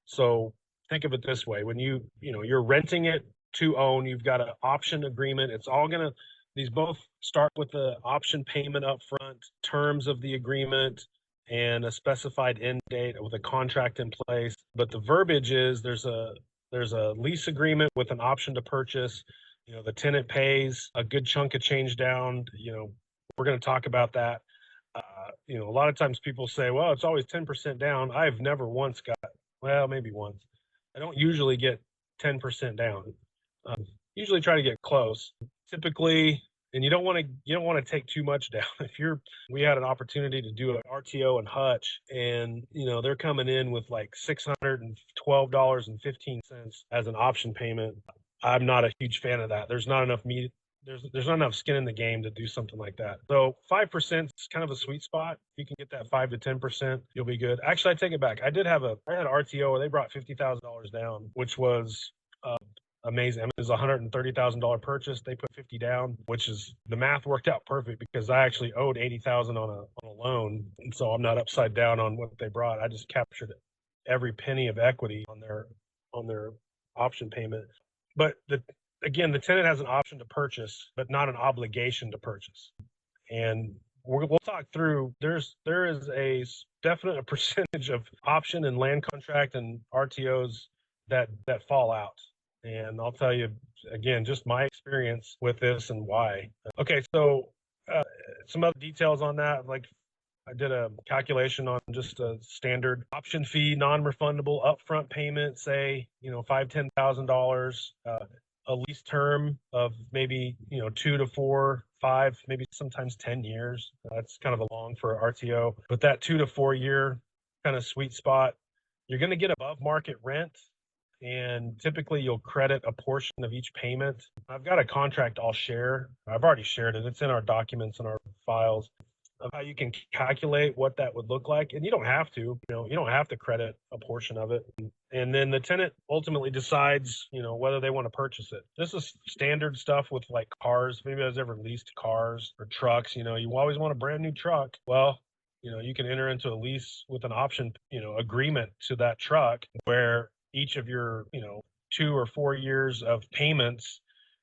So think of it this way: when you're renting it to own, you've got an option agreement. It's all gonna These both start with the option payment up front, terms of the agreement, and a specified end date with a contract in place. But the verbiage is there's a lease agreement with an option to purchase. The tenant pays a good chunk of change down. We're going to talk about that. A lot of times people say, well, it's always 10% down. I've never once got, well, maybe once. I don't usually get 10% down. Usually try to get close. Typically, and you don't want to take too much down. We had an opportunity to do an RTO and Hutch, and they're coming in with like $612.15 as an option payment. I'm not a huge fan of that. There's not enough meat. There's not enough skin in the game to do something like that. So 5% is kind of a sweet spot. If you can get that 5 to 10%, you'll be good. Actually, I take it back. I had an RTO where they brought $50,000 down, which was amazing. I mean, it was a $130,000 purchase. They put 50 down, which is, the math worked out perfect because I actually owed 80,000 on a loan, and so I'm not upside down on what they brought. I just captured every penny of equity on their option payment. But again, the tenant has an option to purchase, but not an obligation to purchase. And we'll talk through. There is a definite percentage of option and land contract and RTOs that fall out. And I'll tell you again, just my experience with this and why. Okay, so some other details on that, like I did a calculation on just a standard option fee, non-refundable upfront payment, say, $5,000-$10,000, a lease term of maybe, 2 to 4, 5, maybe sometimes 10 years. That's kind of a long for RTO, but that 2 to 4 year kind of sweet spot, you're going to get above market rent. And typically you'll credit a portion of each payment. I've got a contract I'll share. I've already shared it. It's in our documents and our files of how you can calculate what that would look like. And you don't have to, you don't have to credit a portion of it. And then the tenant ultimately decides, whether they want to purchase it. This is standard stuff with like cars. Maybe I was ever leased cars or trucks. You always want a brand new truck. Well, you can enter into a lease with an option, agreement to that truck where each of your, 2 or 4 years of payments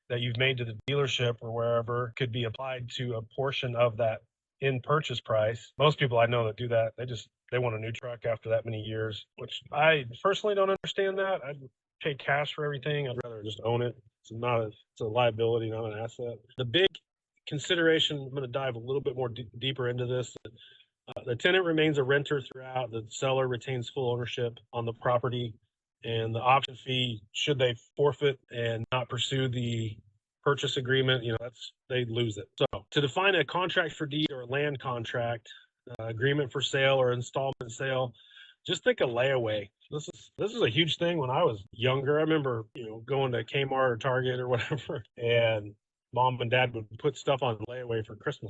that you've made to the dealership or wherever could be applied to a portion of that in purchase price. Most people I know that do that, they want a new truck after that many years, which I personally don't understand that. I'd pay cash for everything. I'd rather just own it. It's a liability, not an asset. The big consideration, I'm going to dive a little bit more deeper into this. The tenant remains a renter throughout. The seller retains full ownership on the property. And the option fee, should they forfeit and not pursue the purchase agreement, they lose it. So to define a contract for deed or a land contract, agreement for sale or installment sale, just think of layaway. This is a huge thing when I was younger. I remember, going to Kmart or Target or whatever, and mom and dad would put stuff on layaway for Christmas.